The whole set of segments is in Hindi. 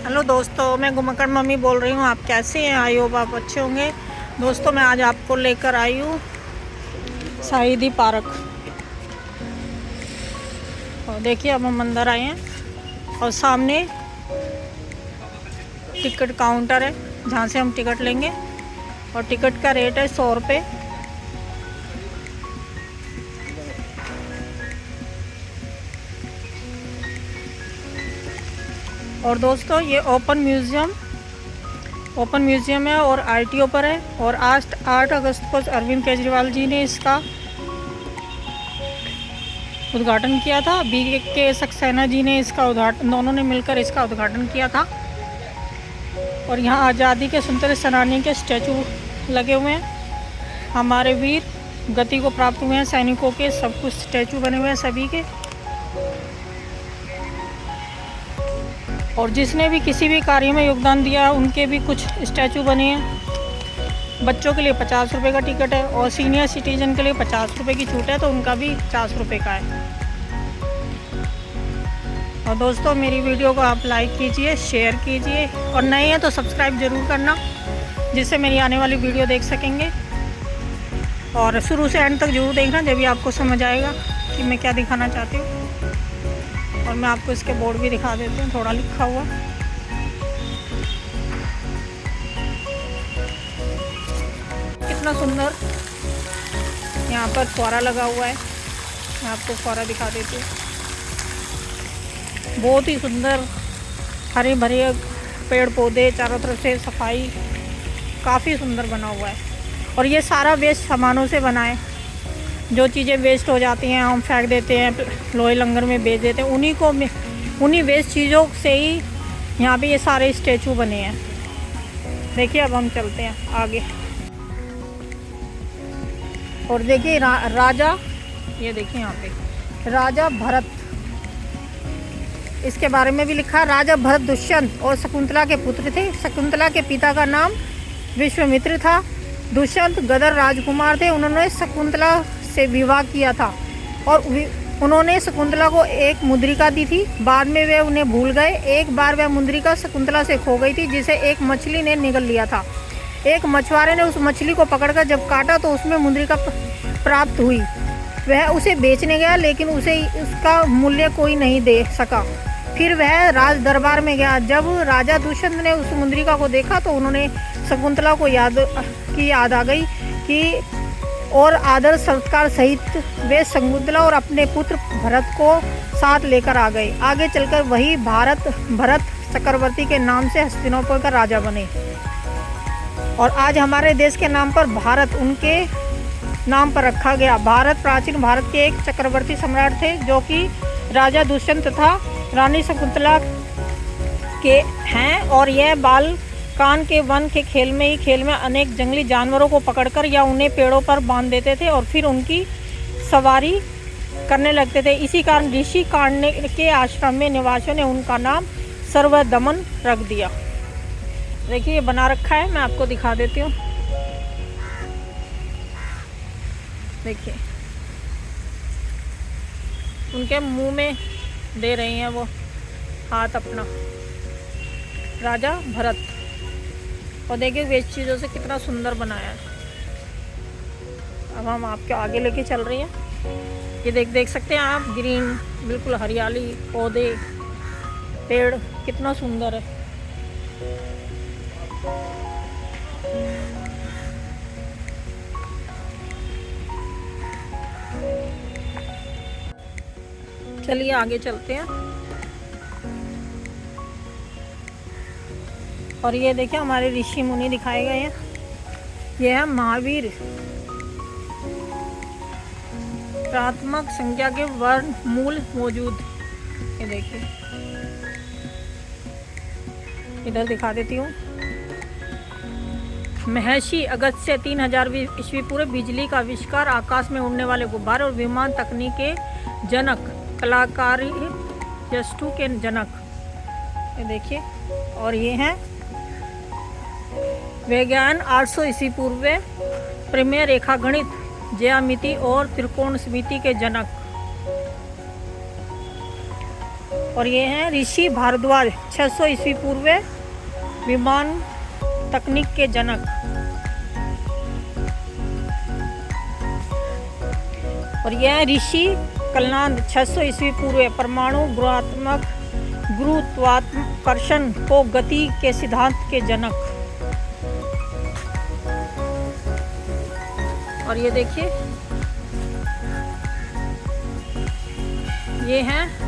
हेलो दोस्तों, मैं घुमक्कड़ मम्मी बोल रही हूँ। आप कैसे हैं? आई होप आप अच्छे होंगे। दोस्तों, मैं आज आपको लेकर आई हूँ शाहीदी पार्क। और देखिए, अब हम अंदर आए हैं और सामने टिकट काउंटर है जहाँ से हम टिकट लेंगे। और टिकट का रेट है 100 रुपये। और दोस्तों, ये ओपन म्यूज़ियम है और आरटीओ पर है। और आज 8 अगस्त को अरविंद केजरीवाल जी ने इसका उद्घाटन किया था। BK सक्सेना जी ने इसका उद्घाटन, दोनों ने मिलकर इसका उद्घाटन किया था। और यहाँ आज़ादी के स्वतंत्रता सेनानी के स्टैचू लगे हुए हैं। हमारे वीर गति को प्राप्त हुए हैं सैनिकों के, सब कुछ स्टैचू बने हुए हैं सभी के। और जिसने भी किसी भी कार्य में योगदान दिया उनके भी कुछ स्टैचू बने हैं। बच्चों के लिए 50 रुपये का टिकट है और सीनियर सिटीजन के लिए 50 रुपये की छूट है, तो उनका भी 50 रुपये का है। और दोस्तों, मेरी वीडियो को आप लाइक कीजिए, शेयर कीजिए और नए हैं तो सब्सक्राइब ज़रूर करना, जिससे मेरी आने वाली वीडियो देख सकेंगे। और शुरू से एंड तक जरूर देखना, जब भी आपको समझ आएगा कि मैं क्या दिखाना चाहती हूँ। और मैं आपको इसके बोर्ड भी दिखा देती हूँ, थोड़ा लिखा हुआ। कितना सुंदर यहाँ पर फुहारा लगा हुआ है। मैं आपको फुहारा दिखा देती हूँ। बहुत ही सुंदर हरे भरे पेड़ पौधे, चारों तरफ से सफाई, काफ़ी सुंदर बना हुआ है। और ये सारा वेस्ट सामानों से बना है। जो चीज़ें वेस्ट हो जाती हैं हम फेंक देते हैं, लोहे लंगर में बेच देते हैं, उन्हीं वेस्ट चीज़ों से ही यहाँ पे ये सारे स्टैचू बने हैं। देखिए, अब हम चलते हैं आगे। और देखिए राजा, ये देखिए यहाँ पे राजा भरत, इसके बारे में भी लिखा है। राजा भरत दुष्यंत और शकुंतला के पुत्र थे। शकुंतला के पिता का नाम विश्वामित्र था। दुष्यंत गदर राजकुमार थे। उन्होंने शकुंतला से विवाह किया था और उन्होंने शकुंतला को एक मुद्रिका दी थी। बाद में वे उन्हें भूल गए। एक बार वह मुद्रिका शकुंतला से खो गई थी, जिसे एक मछली ने निगल लिया था। एक मछुआरे ने उस मछली को पकड़कर जब काटा तो उसमें मुद्रिका प्राप्त हुई। वह उसे बेचने गया, लेकिन उसे उसका मूल्य कोई नहीं दे सका। फिर वह राज दरबार में गया। जब राजा दुष्यंत ने उस मुद्रिका को देखा तो उन्होंने शकुंतला को याद आ गई कि और आदर संस्कार सहित वे शकुंतला और अपने पुत्र भरत को साथ लेकर आ गए। आगे चलकर वही भरत चक्रवर्ती के नाम से हस्तिनापुर का राजा बने। और आज हमारे देश के नाम पर भारत उनके नाम पर रखा गया। भारत प्राचीन भारत के एक चक्रवर्ती सम्राट थे, जो कि राजा दुष्यंत तथा रानी शकुंतला के हैं। और यह बाल कान के वन के खेल में अनेक जंगली जानवरों को पकड़कर या उन्हें पेड़ों पर बांध देते थे और फिर उनकी सवारी करने लगते थे। इसी कारण ऋषि काण्य के आश्रम में निवासियों ने उनका नाम सर्वदमन रख दिया। देखिए, ये बना रखा है, मैं आपको दिखा देती हूँ। देखिए, उनके मुंह में दे रही हैं वो हाथ अपना, राजा भरत। और देखिए, वेस्ट चीज़ों से कितना सुंदर बनाया है। अब हम आपके आगे लेके चल रही हैं। ये देख सकते हैं आप, ग्रीन, बिल्कुल हरियाली, पौधे, पेड़, कितना सुंदर है। चलिए आगे चलते हैं। और ये देखिए, हमारे ऋषि मुनि दिखाए गए हैं। ये है महावीर। प्राथमिक संख्या के वर्ण मूल मौजूद। ये देखिए, इधर दिखा देती हूँ। महर्षि अगस्त्य 3000 ईस्वी पूर्व बिजली का आविष्कार, आकाश में उड़ने वाले गुब्बारे और विमान तकनीक के जनक, कलाकारी वस्तु के जनक। ये देखिए, और ये हैं विज्ञान 800 ईस्वी पूर्व प्रमेय, रेखा गणित, ज्यामिति और त्रिकोण समिति के जनक। और ये हैं ऋषि भारद्वाज 600 ईस्वी पूर्व विमान तकनीक के जनक। और ये हैं ऋषि कलनाद 600 ईस्वी पूर्व परमाणु गुरुत्वाकर्षण को गति के सिद्धांत के जनक। और ये देखिए ये हैं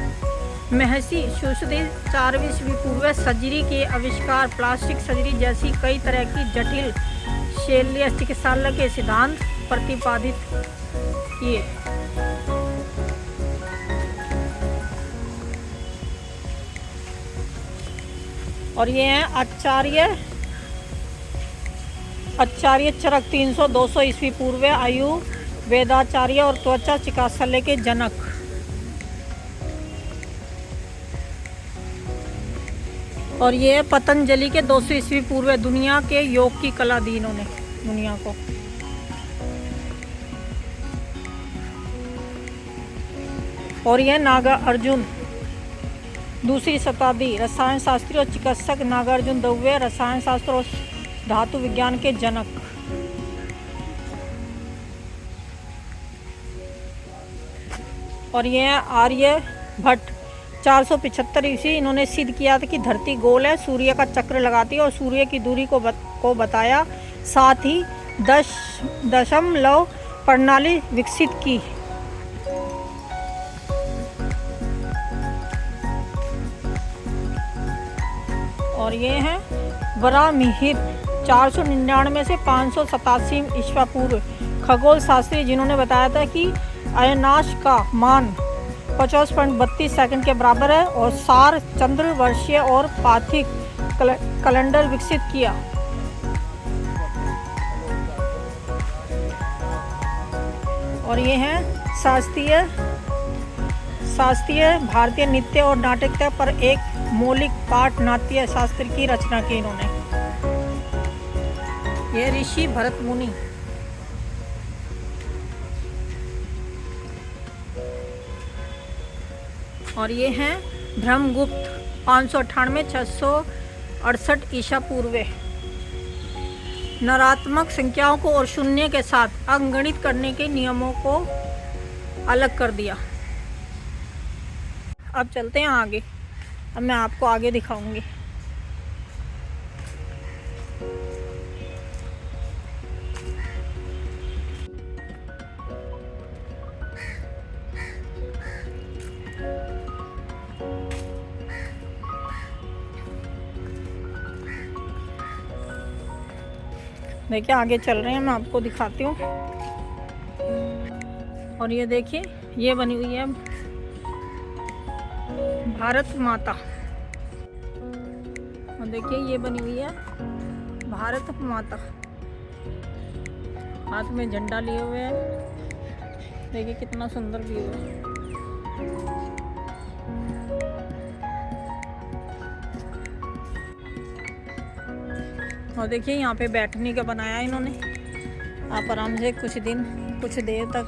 महर्षि सुश्रुत 4वीं ईस्वी पूर्व सर्जरी के आविष्कार प्लास्टिक सर्जरी जैसी कई तरह की जटिल शल्य चिकित्सालय के सिद्धांत प्रतिपादित किए। और ये हैं आचार्य चरक 300-200 ईस्वी पूर्व आयु वेदाचार्य और त्वचा चिकित्सालय के जनक। और ये पतंजलि के 200 ईस्वी पूर्व दुनिया के योग की कला दी इन्होंने दुनिया को। और ये नागार्जुन 2री शताब्दी रसायन शास्त्री और चिकित्सक नागार्जुन दवे रसायन शास्त्र और धातु विज्ञान के जनक। और ये आर्यभट्ट 475 ईस्वी इन्होंने सिद्ध किया था कि धरती गोल है, सूर्य का चक्र लगाती है और सूर्य की दूरी को बताया, साथ ही दशमलव प्रणाली विकसित की। और ये हैं वराहमिहिर 499 से 587 ईस्वी पूर्व खगोल शास्त्री जिन्होंने बताया था कि अयनाश का मान 50.32 सेकंड के बराबर है और सार चंद्र वर्षीय और पाथिक कैलेंडर विकसित किया। और ये हैं शास्त्रीय भारतीय नृत्य और नाटकता पर एक मौलिक पाठ नाट्य शास्त्र की रचना की इन्होंने। ये ऋषि भरत मुनि। और ये हैं ब्रह्मगुप्त 598-668 ईसा पूर्व नरात्मक संख्याओं को और शून्य के साथ अंकगणित करने के नियमों को अलग कर दिया। अब चलते हैं आगे, अब मैं आपको आगे दिखाऊंगी। देखिए आगे चल रहे हैं, मैं आपको दिखाती हूँ। और ये देखिए ये बनी हुई है भारत माता। और देखिए ये बनी हुई है भारत माता, हाथ में झंडा लिए हुए हैं। देखिए कितना सुंदर व्यू है। और देखिए यहाँ पे बैठने का बनाया इन्होंने, आप आराम से कुछ देर तक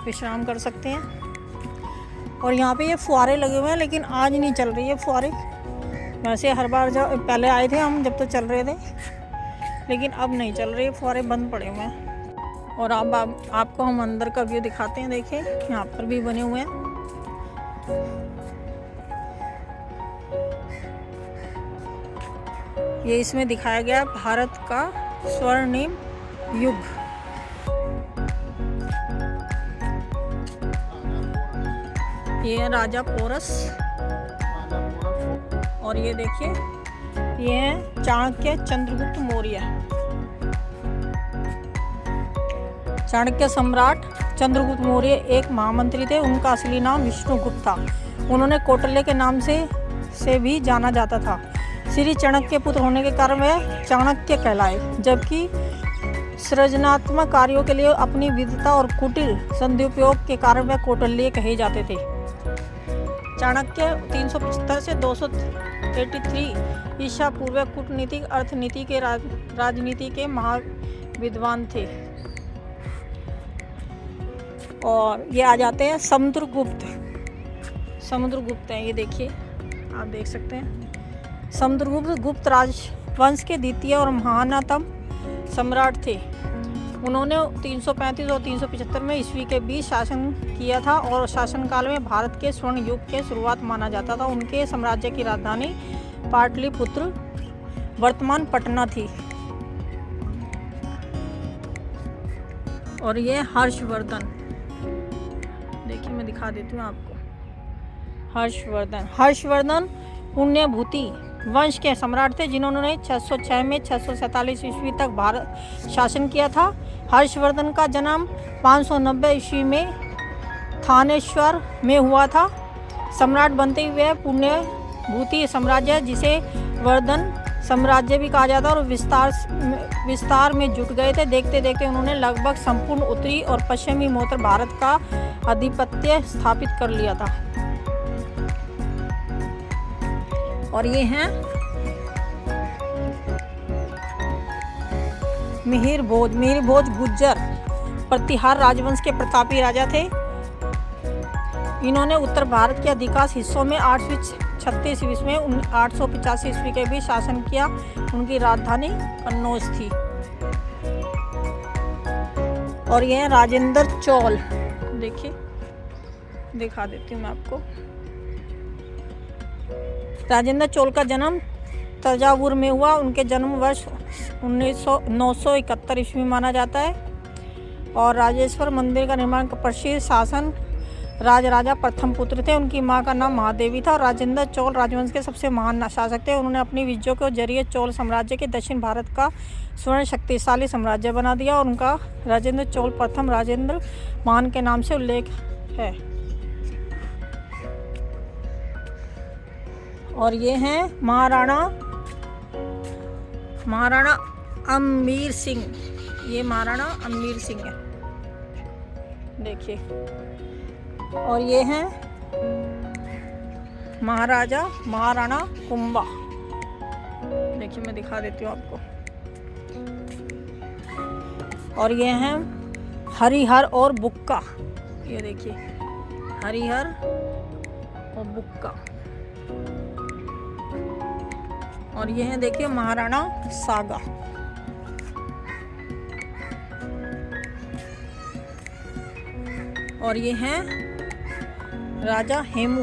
विश्राम कर सकते हैं। और यहाँ पे ये फुहारे लगे हुए हैं, लेकिन आज नहीं चल रही है फुहारे। वैसे हर बार जब पहले आए थे हम जब तो चल रहे थे, लेकिन अब नहीं चल रही है, फुहारे बंद पड़े हुए हैं। और अब आपको हम अंदर का व्यू दिखाते हैं। देखिए यहाँ पर भी बने हुए हैं। ये इसमें दिखाया गया भारत का स्वर्णिम युग। ये है राजा पोरस। और ये देखिए ये है चाणक्य चंद्रगुप्त मौर्य। चाणक्य सम्राट चंद्रगुप्त मौर्य एक महामंत्री थे। उनका असली नाम विष्णुगुप्त था। उन्होंने कौटिल्य के नाम से भी जाना जाता था। श्री चाणक्य के पुत्र होने के कारण वह चाणक्य कहलाए, जबकि सृजनात्मक कार्यों के लिए अपनी विद्वता और कुटिल संध्योपयोग के कारण वह कौटिल्य कहे जाते थे। चाणक्य 375 से 283 ईसा पूर्व कूटनीति अर्थनीति के राजनीति के महाविद्वान थे। और ये आ जाते हैं समुद्रगुप्त है। ये देखिए आप देख सकते हैं। समुद्रगुप्त गुप्त राजवंश के द्वितीय और महानतम सम्राट थे। उन्होंने 335 और 375 में ईस्वी के बीच शासन किया था और शासनकाल में भारत के स्वर्ण युग के शुरुआत माना जाता था। उनके साम्राज्य की राजधानी पाटलिपुत्र वर्तमान पटना थी। और ये हर्षवर्धन, देखिए मैं दिखा देती हूँ आपको। हर्षवर्धन पुण्यभूति वंश के सम्राट थे जिन्होंने 606 में 647 ईस्वी तक भारत शासन किया था। हर्षवर्धन का जन्म 590 ईस्वी में थानेश्वर में हुआ था। सम्राट बनते हुए पुण्यभूति साम्राज्य, जिसे वर्धन साम्राज्य भी कहा जाता है, और विस्तार में जुट गए थे। देखते देखते उन्होंने लगभग संपूर्ण उत्तरी और पश्चिमी उत्तर भारत का आधिपत्य स्थापित कर लिया था। और ये हैं मिहिर भोज गुर्जर प्रतिहार राजवंश के प्रतापी राजा थे। इन्होंने उत्तर भारत के अधिकांश हिस्सों में 836 ईस्वी में 885 ईस्वी के बीच शासन किया। उनकी राजधानी कन्नौज थी। और यह है राजेंद्र चोल, देखिए दिखा देती हूँ मैं आपको। राजेंद्र चोल का जन्म तंजावुर में हुआ। उनके जन्म वर्ष 971 ईस्वी माना जाता है। और राजेश्वर मंदिर का निर्माण का प्रसिद्ध शासन राजा प्रथम पुत्र थे। उनकी मां का नाम महादेवी था। और राजेंद्र चोल राजवंश के सबसे महान शासक थे। उन्होंने अपनी विजयों के जरिए चोल साम्राज्य के दक्षिण भारत का स्वर्ण शक्तिशाली साम्राज्य बना दिया। और उनका राजेंद्र चोल प्रथम राजेंद्र महान के नाम से उल्लेख है। और ये हैं महाराणा अमरीक सिंह। ये महाराणा अमरीक सिंह है, देखिए। और ये हैं महाराणा कुंभा, देखिए मैं दिखा देती हूँ आपको। और ये हैं हरिहर और बुक्का, ये देखिए हरिहर और बुक्का। और ये हैं देखिए महाराणा सागा। और ये हैं राजा हेमू।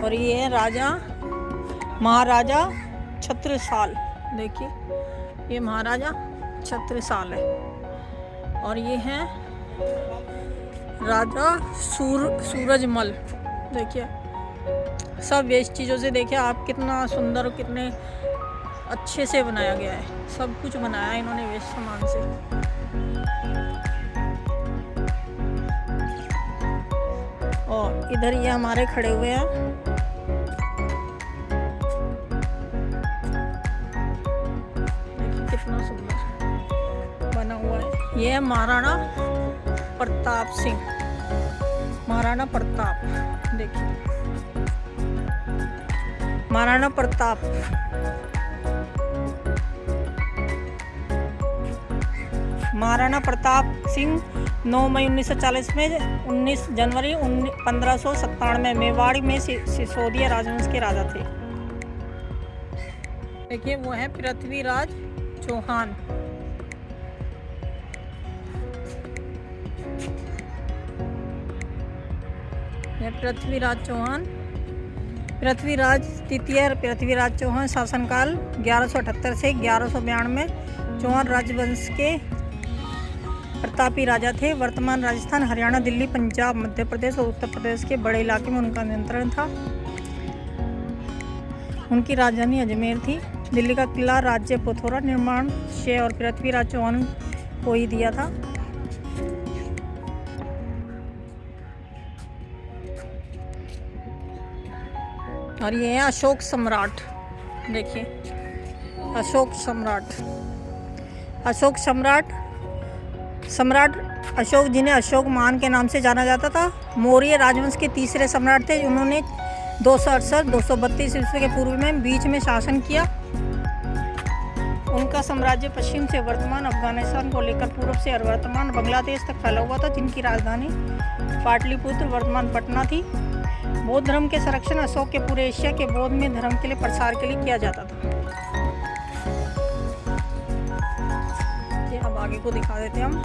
और ये है महाराजा छत्रसाल, देखिए ये महाराजा छत्रसाल है। और ये हैं राजा सूरजमल, देखिए सब वेस्ट चीज़ों से देखिए आप कितना सुंदर और कितने अच्छे से बनाया गया है। सब कुछ बनाया है इन्होंने वेस्ट सामान से। और इधर ये हमारे खड़े हुए हैं। देखिए कितना सुंदर बना हुआ है। ये है महाराणा प्रताप सिंह, महाराणा प्रताप, देखिए महाराणा प्रताप। महाराणा प्रताप सिंह 9 मई 1940 में 19 जनवरी 1597 में मेवाड़ी में सिसोदिया राजवंश के राजा थे। देखिए वो है पृथ्वीराज चौहान। पृथ्वीराज तृतीय पृथ्वीराज चौहान शासनकाल 1178 से 1192 में चौहान राजवंश के प्रतापी राजा थे। वर्तमान राजस्थान, हरियाणा, दिल्ली, पंजाब, मध्य प्रदेश और उत्तर प्रदेश के बड़े इलाके में उनका नियंत्रण था। उनकी राजधानी अजमेर थी। दिल्ली का किला राज्य पिथौरा निर्माण श्रेय और पृथ्वीराज चौहान को ही दिया था। और ये है अशोक सम्राट, देखिए अशोक सम्राट अशोक, जिन्हें अशोक महान के नाम से जाना जाता था, मौर्य राजवंश के तीसरे सम्राट थे। उन्होंने 268-232 ईस्वी के पूर्व में बीच में शासन किया। उनका साम्राज्य पश्चिम से वर्तमान अफगानिस्तान को लेकर पूर्व से वर्तमान बांग्लादेश तक फैला हुआ था, जिनकी राजधानी पाटलिपुत्र वर्तमान पटना थी। बौद्ध धर्म के संरक्षण अशोक के पूरे एशिया के बौद्ध में धर्म के लिए प्रसार के लिए किया जाता था। ये अब आगे को दिखा देते हैं हम।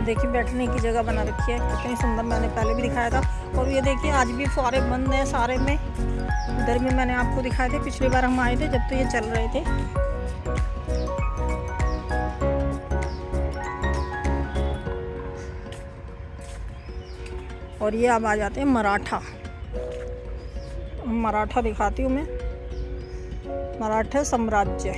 देखिए बैठने की जगह बना रखी है, कितनी सुंदर, मैंने पहले भी दिखाया था। और ये देखिए आज भी फुहारे बंद हैं सारे में। इधर भी मैंने आपको दिखाए थे, पिछली बार हम आए थे जब तो ये चल रहे थे। और ये अब आ जाते हैं मराठा दिखाती हूँ मैं। मराठा साम्राज्य,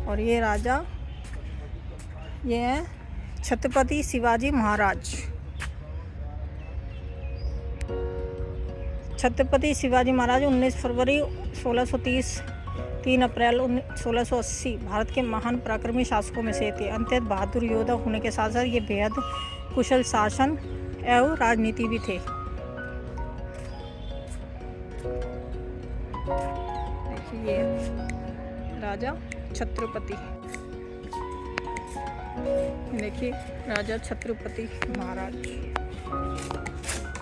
और ये राजा, ये है छत्रपति शिवाजी महाराज। छत्रपति शिवाजी महाराज 19 फरवरी 1630, 3 अप्रैल 1680 भारत के महान पराक्रमी शासकों में से थे। अत्यंत बहादुर योद्धा होने के साथ साथ ये बेहद कुशल शासन एवं राजनीति भी थे। देखिए राजा छत्रपति, देखिए राजा छत्रपति महाराज,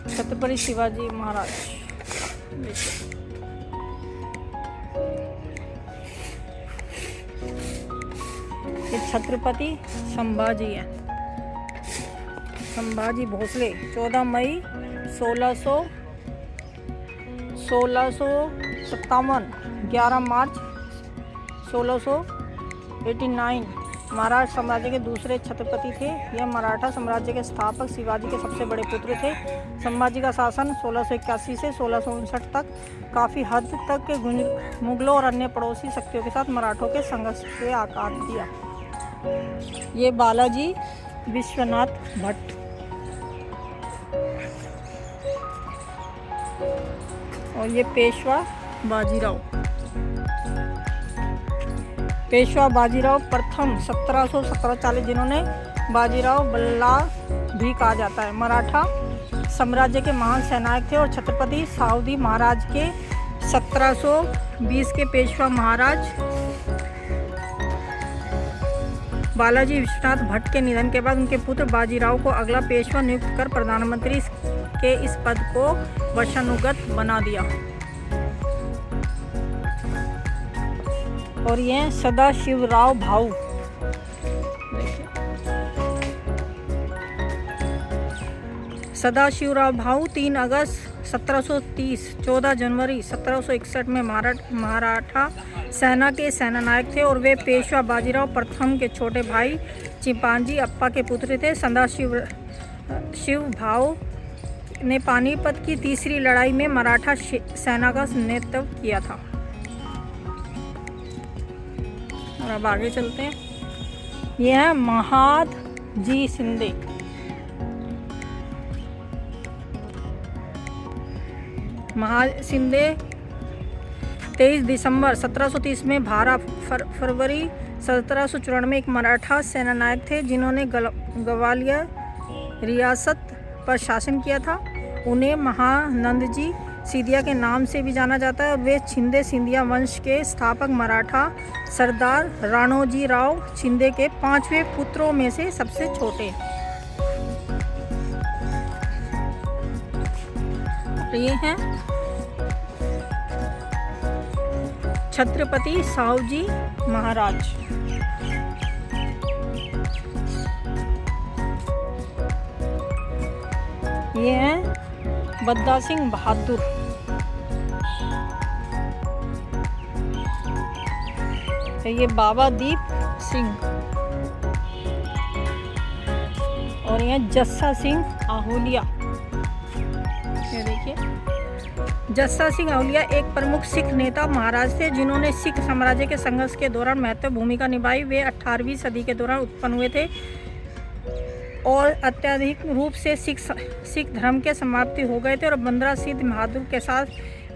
छत्रपति शिवाजी महाराज। देखिए ये छत्रपति संभाजी है, संभाजी भोसले। 14 मई 1657, 11 मार्च 1689 मराठा साम्राज्य के दूसरे छत्रपति थे। यह मराठा साम्राज्य के स्थापक शिवाजी के सबसे बड़े पुत्र थे। संभाजी का शासन 1681 से 1659 तक काफ़ी हद तक के मुगलों और अन्य पड़ोसी शक्तियों के साथ मराठों के संघर्ष से आकार दिया। ये बालाजी विश्वनाथ भट्ट, और ये पेशवा बाजीराव प्रथम 1740, जिन्होंने बाजीराव बल्ला भी कहा जाता है, मराठा साम्राज्य के महान सेनायक थे। और छत्रपति साउदी महाराज के 1720 के पेशवा महाराज बालाजी विश्वनाथ भट्ट के निधन के बाद उनके पुत्र बाजीराव को अगला पेशवा नियुक्त कर प्रधानमंत्री के इस पद को वंशानुगत बना दिया। और ये सदाशिवराव भाऊ, सदाशिवराव भाऊ 3 अगस्त 1730, 14 जनवरी 1761 में मराठा सेना के सेनानायक थे। और वे पेशवा बाजीराव प्रथम के छोटे भाई चिपांजी अप्पा के पुत्र थे। सदाशिव भाऊ ने पानीपत की तीसरी लड़ाई में मराठा सेना का नेतृत्व किया था। और अब आगे चलते हैं। यह है महादजी शिंदे। शिंदे 23 दिसंबर 1730 में 12 फरवरी 1794 में एक मराठा सेनानायक थे, जिन्होंने ग्वालियर रियासत पर शासन किया था। उन्हें महानंदजी सिंधिया के नाम से भी जाना जाता है। वे शिंदे सिंधिया वंश के स्थापक मराठा सरदार राणोजी राव शिंदे के 5वें पुत्रों में से सबसे छोटे। ये हैं छत्रपति साहूजी महाराज। ये हैं बद्दा सिंह बहादुर। ये बाबा दीप सिंह, और ये जस्सा सिंह आहूलिया। ये देखिए जस्सा सिंह आहूलिया एक प्रमुख सिख नेता महाराज थे, जिन्होंने सिख साम्राज्य के संघर्ष के दौरान महत्वपूर्ण भूमिका निभाई। वे 18वीं सदी के दौरान उत्पन्न हुए थे और अत्यधिक रूप से सिख धर्म के समाप्ति हो गए थे। और बंदा सिंह बहादुर के साथ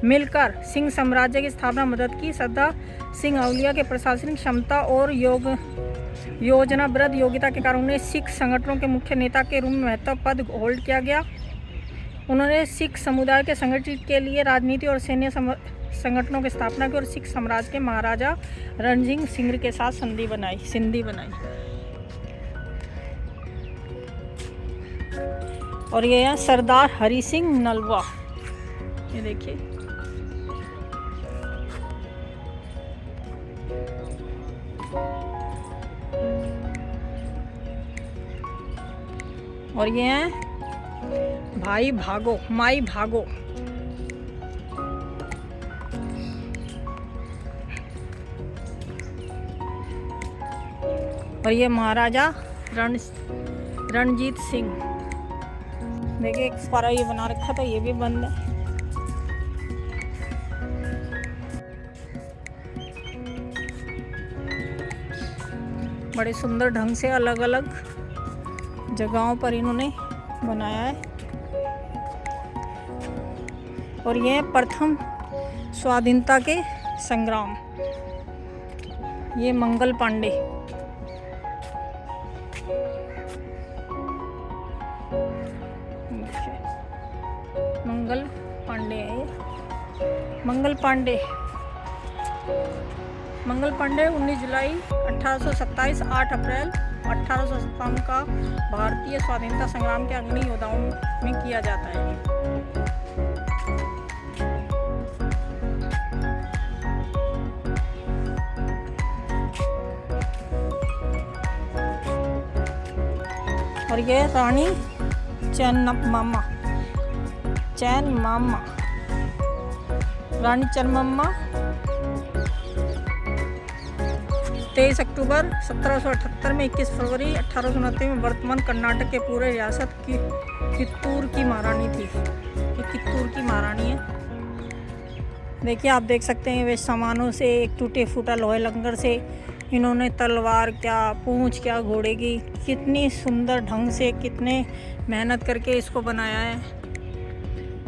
मिलकर सिंह साम्राज्य की स्थापना मदद की। सदा सिंह आहूलिया के प्रशासनिक क्षमता और योजनाबद्ध योग्यता के कारण उन्हें सिख संगठनों के मुख्य नेता के रूप में महत्वपूर्ण पद होल्ड किया गया। उन्होंने सिख समुदाय के संगठन के लिए राजनीति और सैन्य संगठनों की स्थापना की और सिख साम्राज्य के महाराजा रणजीत सिंह के साथ संधि बनाई। और ये है सरदार हरि सिंह नलवा, ये देखिए। और ये है माई भागो। और ये महाराजा रणजीत सिंह। देखिए एक सारा ये बना रखा था, ये भी बंद है। बड़े सुंदर ढंग से अलग अलग जगहों पर इन्होंने बनाया है। और ये प्रथम स्वाधीनता के संग्राम, ये मंगल पांडे। मंगल पांडे 19 जुलाई 1827 8 अप्रैल 1857 का भारतीय स्वाधीनता संग्राम के अग्रणी योद्धाओं में किया जाता है। और ये रानी चन्नम्मा, रानी चन्नम्मा 23 अक्टूबर 1778 में 21 फरवरी 1829 में वर्तमान कर्नाटक के पूरे रियासत की कित्तूर की महारानी थी। ये कित्तूर की महारानी है। देखिए आप देख सकते हैं वे सामानों से, एक टूटे फूटा लोहे लंगर से इन्होंने तलवार क्या, पूंछ क्या घोड़े की, कितनी सुंदर ढंग से, कितने मेहनत करके इसको बनाया है।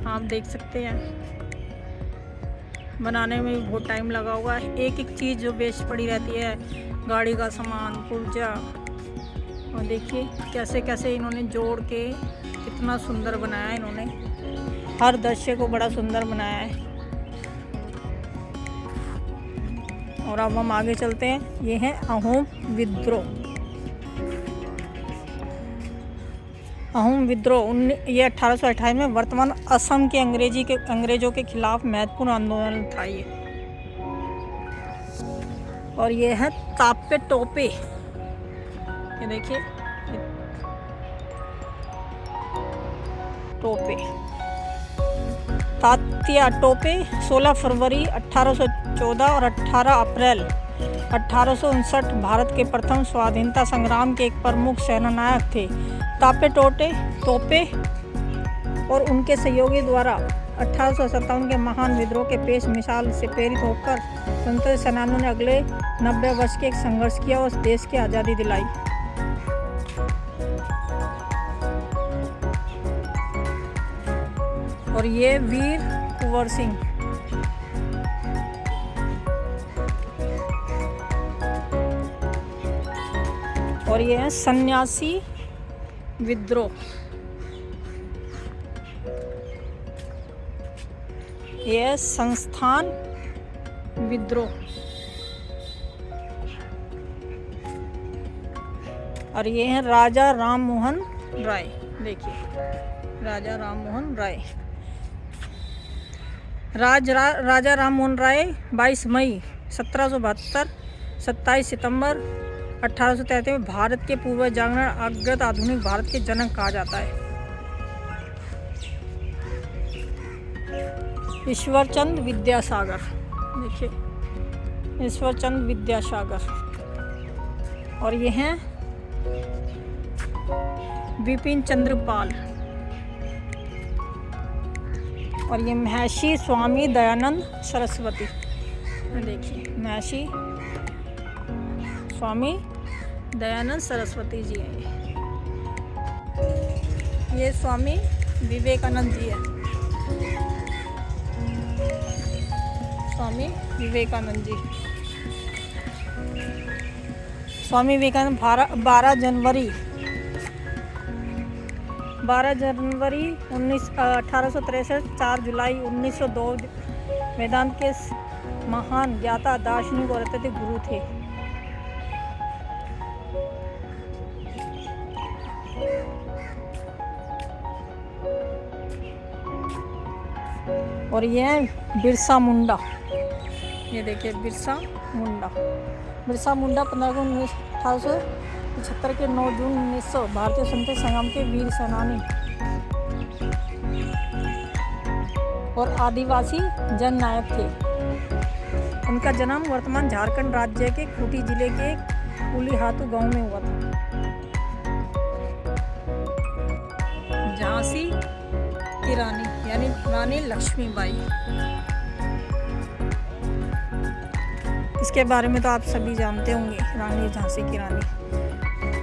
आप देख सकते हैं बनाने में भी बहुत टाइम लगा होगा। एक एक चीज़ जो वेस्ट पड़ी रहती है, गाड़ी का सामान, पुर्जा, और देखिए कैसे कैसे इन्होंने जोड़ के कितना सुंदर बनाया है। इन्होंने हर दृश्य को बड़ा सुंदर बनाया है। और अब हम आगे चलते हैं। ये है अहोम विद्रोह। ये 1828 में वर्तमान असम के अंग्रेजों के खिलाफ महत्वपूर्ण आंदोलन था ये। और ये है ताप्य टोपे, ये देखिए टोपे, तात्या टोपे 16 फरवरी 1814 और 18 अप्रैल 1859 भारत के प्रथम स्वाधीनता संग्राम के एक प्रमुख सेनानायक थे। ताप्य टोपे और उनके सहयोगी द्वारा 1857 के महान विद्रोह के पेश मिसाल से प्रेरित होकर स्वतंत्रता सेनानियों ने अगले 90 वर्ष के एक संघर्ष किया और देश की आज़ादी दिलाई। और ये वीर कुंवर सिंह, और ये है सन्यासी विद्रोह। यह संस्थान विद्रोह। और ये है राजा राम मोहन राय। देखिए राजा राम मोहन राय, राजा राम मोहन राय 22 मई 1772, 27 सितंबर 1833 में भारत के पूर्व जागरण अग्रत आधुनिक भारत के जनक कहा जाता है। ईश्वरचंद विद्यासागर, देखिए ईश्वरचंद विद्यासागर। और ये हैं विपिन चंद्र पाल। और ये महर्षि स्वामी दयानंद सरस्वती, देखिए महर्षि स्वामी दयानंद सरस्वती जी हैं। ये स्वामी विवेकानंद जी हैं, स्वामी विवेकानंद जी। स्वामी विवेकानंद 12 जनवरी 1863, 4 जुलाई 1902 वेदांत के महान ज्ञाता, दार्शनिक और अत्यधिक गुरु थे। और ये है बिरसा मुंडा। ये देखिए बिरसा मुंडा 1875 के 9 जून 1900 भारतीय स्वतंत्रता संग्राम के वीर सेनानी और आदिवासी जननायक थे। उनका जन्म वर्तमान झारखंड राज्य के खूंटी जिले के कुलीहातू गांव में हुआ था। झांसी की रानी यानी रानी लक्ष्मीबाई, इसके बारे में तो आप सभी जानते होंगे। रानी झांसी की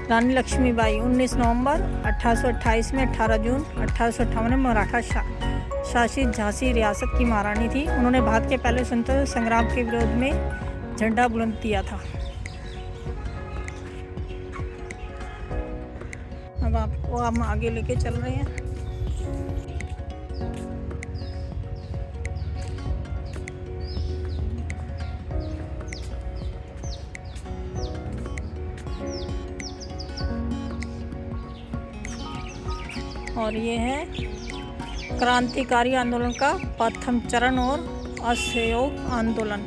रानी लक्ष्मीबाई 19 नवंबर 1828 में 18 जून 1858 में मराठा शासित झांसी रियासत की महारानी थी। उन्होंने भारत के पहले स्वतंत्रता संग्राम के विरोध में झंडा बुलंद किया था। अब आपको हम आगे लेके चल रहे हैं। और ये है क्रांतिकारी आंदोलन का प्रथम चरण और असहयोग आंदोलन।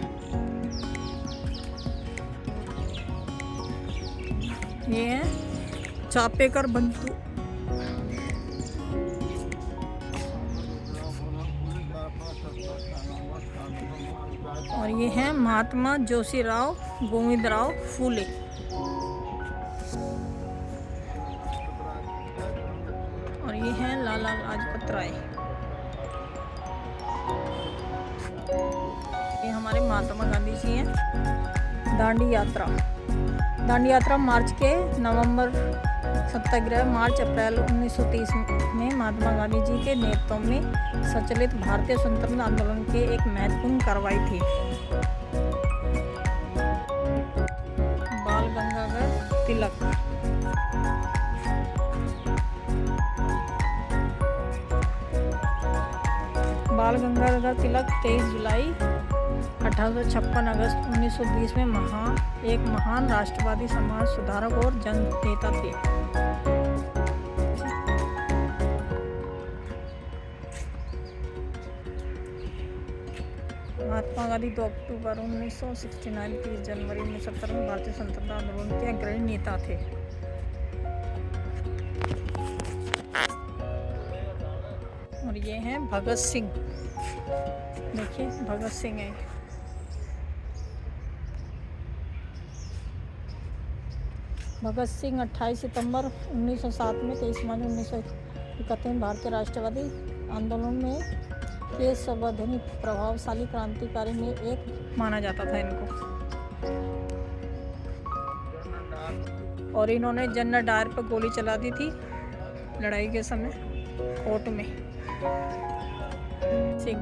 ये है चापेकर बंधु। और ये है महात्मा जोशीराव गोविंदराव फूले। और ये है लाला लाजपत राय। ये हमारे महात्मा गांधी जी हैं। दांडी यात्रा मार्च के नवंबर सत्याग्रह मार्च अप्रैल 1930 में महात्मा गांधी जी के नेतृत्व में संचालित भारतीय स्वतंत्रता आंदोलन के एक महत्वपूर्ण कार्रवाई थी। बाल गंगाधर तिलक। बाल गंगाधर तिलक 23 जुलाई 1856 अगस्त 1920 में एक महान राष्ट्रवादी समाज सुधारक और जननेता थे। महात्मा गांधी 2 अक्टूबर 1969 30 जनवरी 1970 में भारतीय स्वतंत्रता आंदोलन के अग्रणी नेता थे। और ये हैं भगत सिंह। देखिए भगत सिंह है। भगत सिंह 28 सितंबर 1907 में 23 मार्च 1931 में भारतीय राष्ट्रवादी आंदोलन में के सर्वाधिक प्रभावशाली क्रांतिकारी में एक माना जाता था इनको। और इन्होंने जनरल डायर पर गोली चला दी थी लड़ाई के समय कोर्ट में। सिंह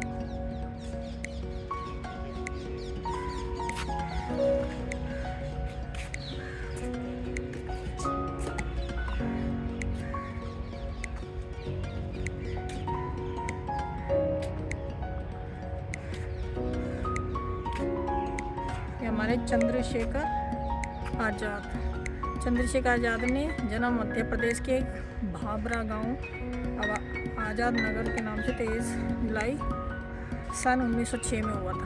हमारे चंद्रशेखर आज़ाद ने जन्म मध्य प्रदेश के भाबरा गांव आज़ाद नगर के नाम से 23 जुलाई सन 1906 में हुआ था।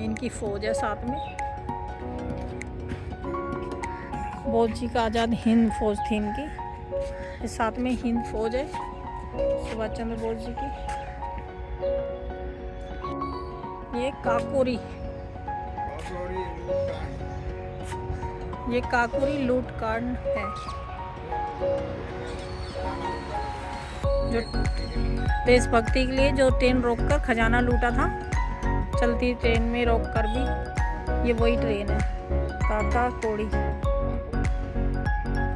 इनकी फौज है साथ में। बोस जी का आज़ाद हिंद फौज थी इनकी। इस साथ में हिंद फौज है सुभाष चंद्र बोस जी की। ये काकोरी लूट कांड है जो देशभक्ति के लिए जो ट्रेन रोककर खजाना लूटा था। चलती ट्रेन में रोककर भी। ये वही ट्रेन है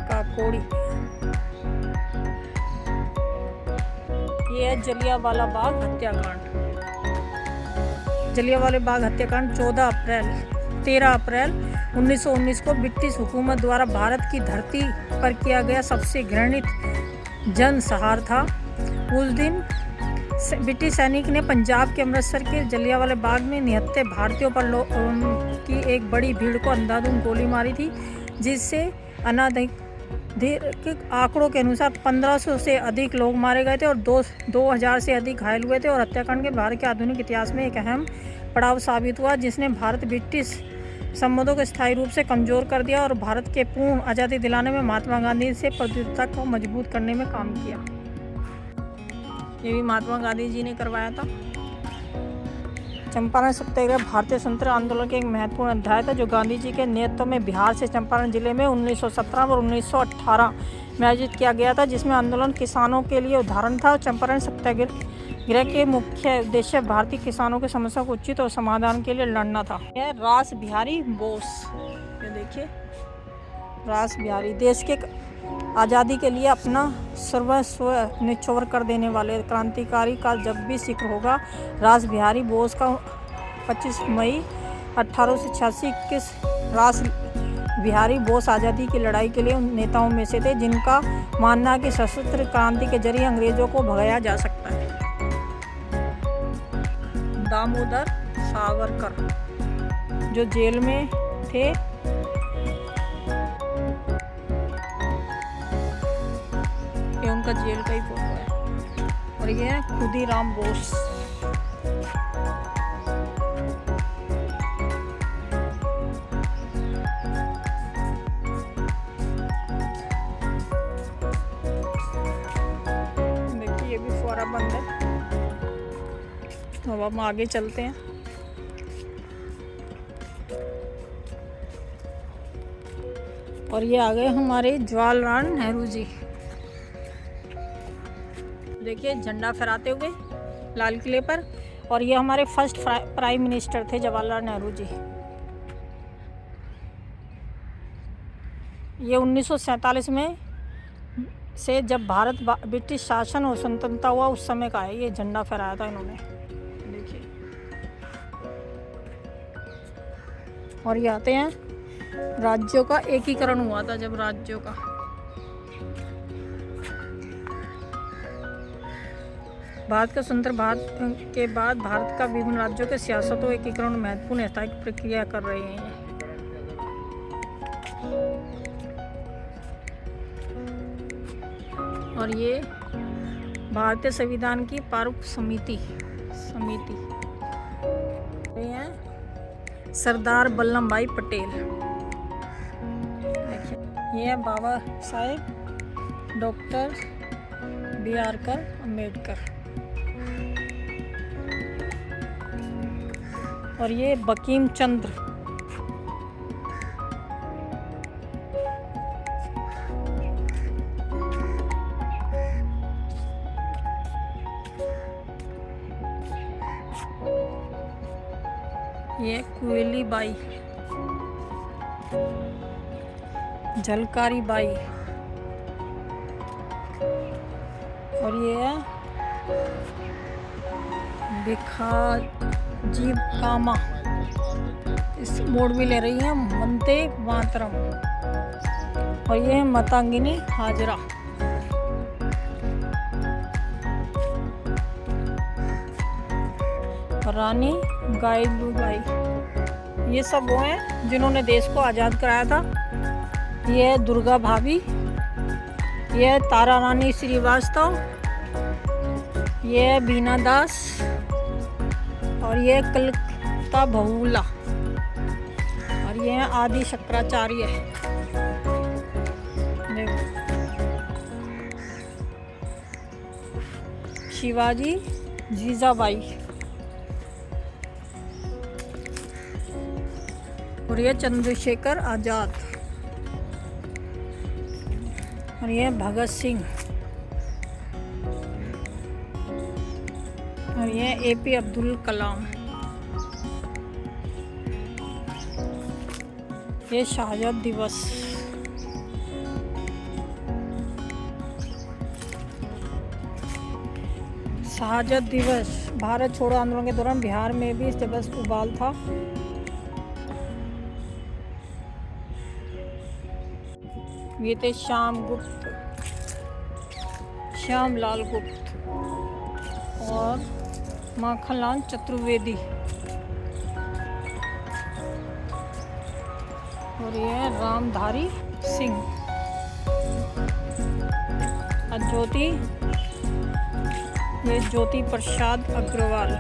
काकोरी। ये है जलियांवाला बाग हत्याकांड। जलियांवाला बाग हत्याकांड 13 अप्रैल 1919 को ब्रिटिश हुकूमत द्वारा भारत की धरती पर किया गया सबसे घृणित जनसंहार था। उस दिन ब्रिटिश सैनिक ने पंजाब के अमृतसर के जलियांवाला बाग में निहत्थे भारतीयों पर की एक बड़ी भीड़ को अंधाधुंध गोली मारी थी, जिससे अनाधिकृत आंकड़ों के अनुसार 1500 से अधिक लोग मारे गए थे और 2000 से अधिक घायल हुए थे। और हत्याकांड के भारत के आधुनिक इतिहास में एक अहम पड़ाव साबित हुआ, जिसने भारत ब्रिटिश संबंधों को स्थायी रूप से कमजोर कर दिया और भारत के पूर्ण आज़ादी दिलाने में महात्मा गांधी से प्रतिबद्धता को मजबूत करने में काम किया। ये भी महात्मा गांधी जी ने करवाया था। चंपारण सत्याग्रह भारतीय स्वतंत्रता आंदोलन के एक महत्वपूर्ण अध्याय था, जो गांधी जी के नेतृत्व में बिहार से चंपारण जिले में 1917 और 1918 में आयोजित किया गया था, जिसमें आंदोलन किसानों के लिए उदाहरण था। चंपारण सत्याग्रह के मुख्य उद्देश्य भारतीय किसानों की समस्या को उचित और समाधान के लिए लड़ना था। यह रास बिहारी बोस, ये देखिए रास बिहारी, देश के आज़ादी के लिए अपना सर्वस्व निछावर कर देने वाले क्रांतिकारी का जब भी जिक्र होगा, रास बिहारी बोस का 25 मई 1886 21 रास बिहारी बोस आज़ादी की लड़ाई के लिए उन नेताओं में से थे जिनका मानना है कि सशस्त्र क्रांति के जरिए अंग्रेजों को भगाया जा सकता है। दामोदर सावरकर जो जेल में थे, ये उनका जेल का ही फोटो है। और ये है खुदीराम बोस। देखिए ये भी फुवारा बंद है। अब हम आगे चलते हैं। और ये आ गए हमारे जवाहरलाल नेहरू जी। देखिए झंडा फहराते हुए लाल किले पर। और ये हमारे फर्स्ट प्राइम मिनिस्टर थे जवाहरलाल नेहरू जी। ये 1947 में से जब भारत ब्रिटिश शासन और स्वतंत्रता हुआ उस समय का है। ये झंडा फहराया था इन्होंने, देखिए। और ये आते हैं राज्यों का एकीकरण हुआ था, जब राज्यों का भारत का स्वतंत्र भारत के बाद भारत का विभिन्न राज्यों के सियासत और एकीकरण महत्वपूर्ण स्थायी प्रक्रिया कर रहे हैं। और ये भारतीय संविधान की प्रारूप समिति ये है सरदार वल्लभ भाई पटेल। देखिए ये है बाबा साहेब डॉक्टर B.R. अम्बेडकर। और ये बंकिम चंद्र। ये कुवेली बाई, झलकारी बाई। और ये है भिखाजी कामा। इस बोर्ड भी ले रही है वंदे मातरम। और ये है मातंगिनी हाजरा। रानी गाइलूबाई। ये सब वो हैं जिन्होंने देश को आज़ाद कराया था। ये है दुर्गा भाभी, ये है तारा रानी श्रीवास्तव, ये है बीना दास, और ये है कलकत्ता बहुला, और ये है आदि शंकराचार्य। शिवाजी जीजाबाई। और ये चंद्रशेखर आजाद। और ये भगत सिंह। और ये A.P. अब्दुल कलाम। ये शहादत दिवस। शहादत दिवस भारत छोड़ो आंदोलन के दौरान बिहार में भी इस दिवस को उबाल था। ये थे श्यामलाल गुप्त और माखनलाल चतुर्वेदी। और ये है रामधारी सिंह। ये ज्योति प्रसाद अग्रवाल।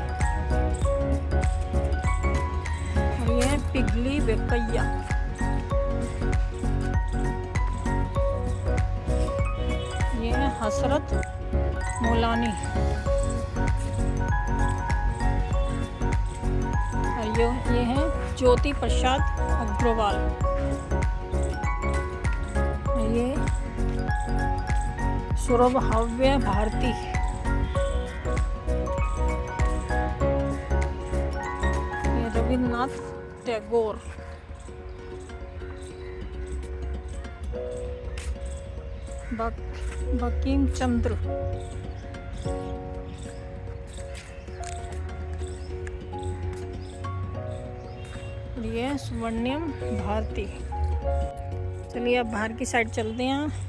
और ये है पिघली वेंकैया। ये है हसरत मोलानी। और ये है ज्योति प्रसाद अग्रवाल। ये सौरभव्य भारती। ये रविन्द्रनाथ टैगोर। बंकिम चंद्र। ये स्वर्णिम भारती। चलिए अब बाहर की साइड चलते हैं।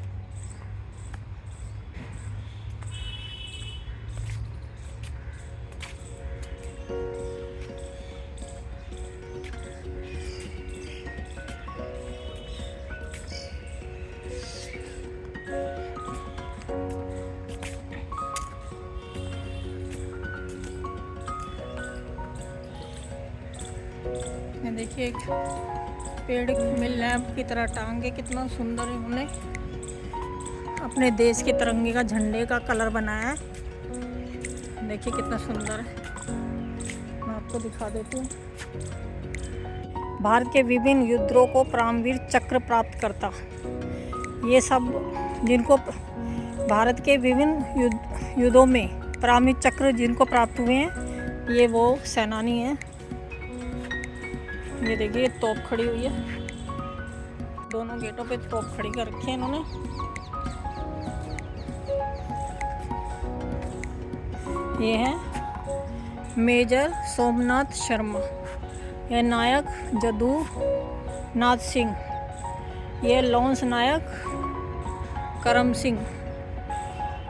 ये देखिए एक पेड़ में लैंप की तरह टांग के कितना सुंदर इन्होंने अपने देश के तिरंगे का झंडे का कलर बनाया है। देखिए कितना सुंदर है। मैं आपको दिखा देती हूँ। भारत के विभिन्न युद्धों को परमवीर चक्र प्राप्त करता। ये सब जिनको भारत के विभिन्न युद्धों में परमवीर चक्र जिनको प्राप्त हुए हैं, ये वो सेनानी हैं। ये देखिए तोप खड़ी हुई है। दोनों गेटों पे तोप खड़ी कर रखी है इन्होंने। ये है मेजर सोमनाथ शर्मा। यह नायक जदू नाथ सिंह। यह लॉन्स नायक करम सिंह।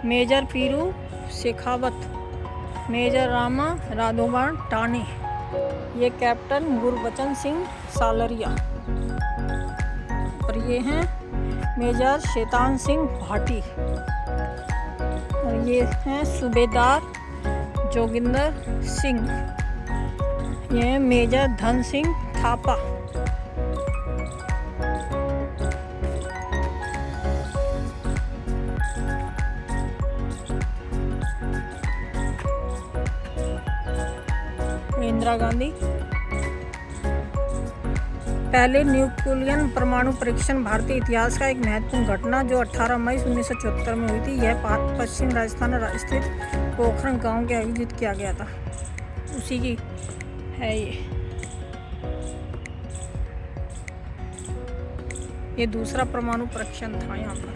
मेजर पीरू शेखावत। मेजर रामा राघोबाण टानी। ये कैप्टन गुरबचन सिंह सालरिया। और ये हैं मेजर शैतान सिंह भाटी। और ये हैं सूबेदार जोगिंदर सिंह। ये हैं मेजर धन सिंह थापा। इंदिरा गांधी। पहले न्यूक्लियर परमाणु परीक्षण भारतीय इतिहास का एक महत्वपूर्ण घटना जो 18 मई 1974 में हुई थी। यह पश्चिम राजस्थान स्थित पोखरण गांव के आयोजित किया गया था। उसी की है ये दूसरा परमाणु परीक्षण था यहाँ पर।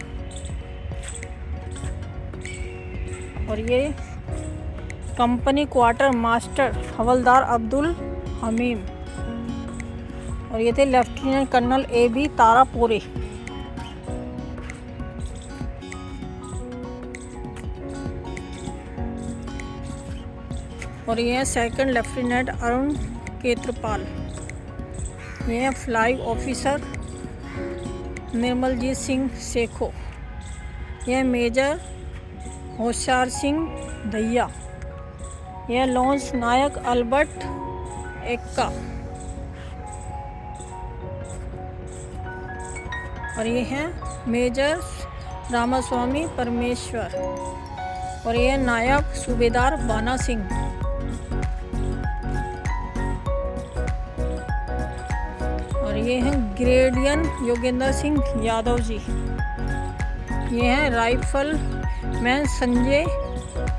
और ये कंपनी क्वार्टर मास्टर हवलदार अब्दुल हमीम। और ये थे लेफ्टिनेंट कर्नल A.B. तारापुरे। और ये है सेकंड लेफ्टिनेंट अरुण केत्रपाल। ये है फ्लाई ऑफिसर निर्मलजीत सिंह सेखो। यह मेजर होशियार सिंह दहिया। यह लॉन्स नायक अल्बर्ट एक्का। और ये हैं मेजर रामास्वामी परमेश्वर। और ये नायक सूबेदार बाना सिंह। और ये हैं ग्रेडियन योगेंद्र सिंह यादव जी। ये हैं राइफल मैन संजय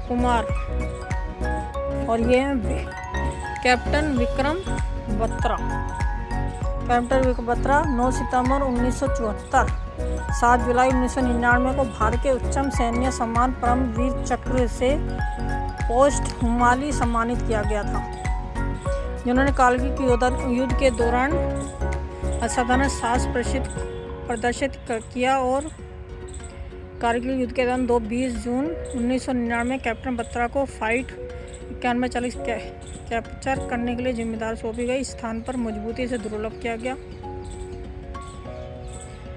कुमार। और ये हैं कैप्टन विक्रम बत्रा। कैप्टन विक्रम बत्रा 9 सितंबर 1974, 7 जुलाई 1999 को भारत के उच्चतम सैन्य सम्मान परमवीर चक्र से पोस्ट हुमाली सम्मानित किया गया था, जिन्होंने कारगिल युद्ध के दौरान असाधारण साहस प्रदर्शित प्रदर्शित किया और कारगिल युद्ध के दौरान 20 जून 1999 में कैप्टन बत्रा को फाइट 9140 कैप्चर करने के लिए जिम्मेदार सौंपी गई स्थान पर मजबूती से दुर्लभ किया गया।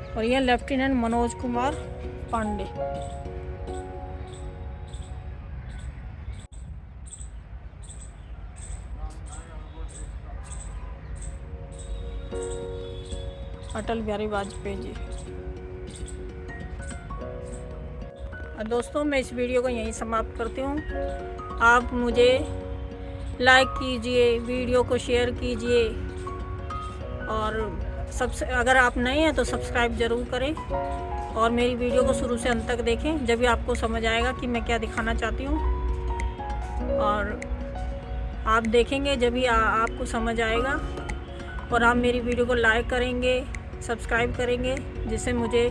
और यह लेफ्टिनेंट मनोज कुमार पांडे। अटल बिहारी वाजपेयी जी। दोस्तों मैं इस वीडियो को यहीं समाप्त करती हूँ। आप मुझे लाइक कीजिए, वीडियो को शेयर कीजिए और सबसे अगर आप नए हैं तो सब्सक्राइब ज़रूर करें और मेरी वीडियो को शुरू से अंत तक देखें, जब भी आपको समझ आएगा कि मैं क्या दिखाना चाहती हूँ। और आप देखेंगे जब भी आपको समझ आएगा और आप मेरी वीडियो को लाइक करेंगे, सब्सक्राइब करेंगे, जिससे मुझे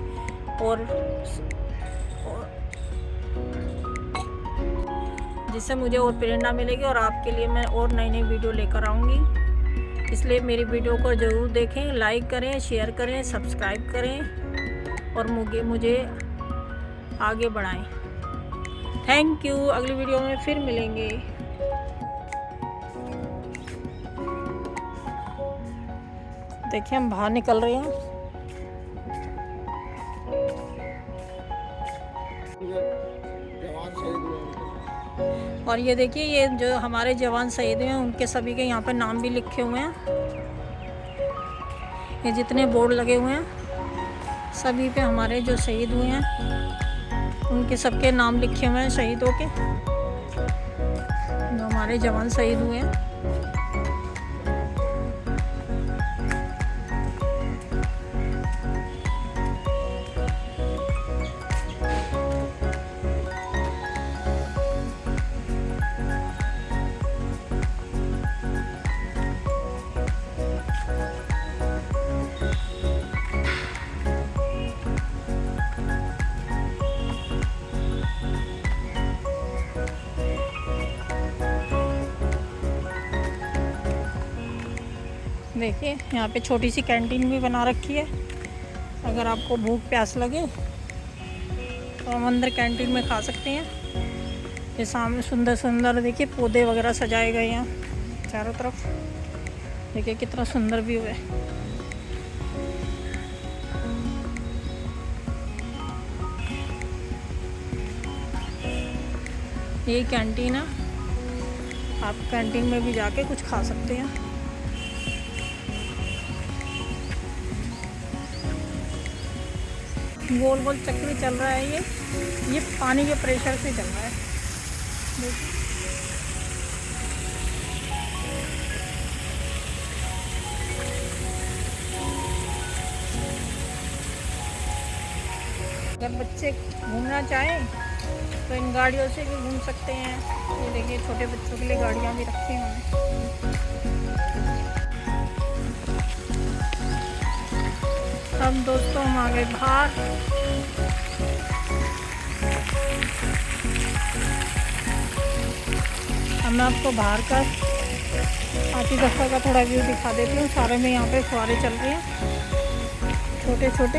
और प्रेरणा मिलेगी और आपके लिए मैं और नई नई वीडियो लेकर आऊँगी। इसलिए मेरी वीडियो को ज़रूर देखें, लाइक करें, शेयर करें, सब्सक्राइब करें और मुझे आगे बढ़ाएं। Thank you. अगली वीडियो में फिर मिलेंगे। देखिए हम बाहर निकल रहे हैं। और ये देखिए ये जो हमारे जवान शहीद हुए हैं उनके सभी के यहाँ पे नाम भी लिखे हुए हैं। ये जितने बोर्ड लगे हुए हैं सभी पे हमारे जो शहीद हुए हैं उनके सबके नाम लिखे हुए हैं, शहीदों के जो हमारे जवान शहीद हुए हैं। देखिए यहाँ पे छोटी सी कैंटीन भी बना रखी है। अगर आपको भूख प्यास लगे तो हम अंदर कैंटीन में खा सकते हैं। ये सामने सुंदर सुंदर देखिए पौधे वगैरह सजाए गए हैं चारों तरफ। देखिए कितना सुंदर व्यू है। ये कैंटीन है, आप कैंटीन में भी जाके कुछ खा सकते हैं। गोल गोल चक्री चल रहा है। ये पानी के प्रेशर से चल रहा है। देखिए अगर बच्चे घूमना चाहें तो इन गाड़ियों से भी घूम सकते हैं। ये देखिए छोटे बच्चों के लिए गाड़ियाँ भी रखी हैं। अब दोस्तों हम आ गए बाहर। अब मैं आपको बाहर का आती दफ्तर का थोड़ा व्यू दिखा देती हूँ। सारे में यहाँ पे फुहारे चल रहे हैं छोटे छोटे।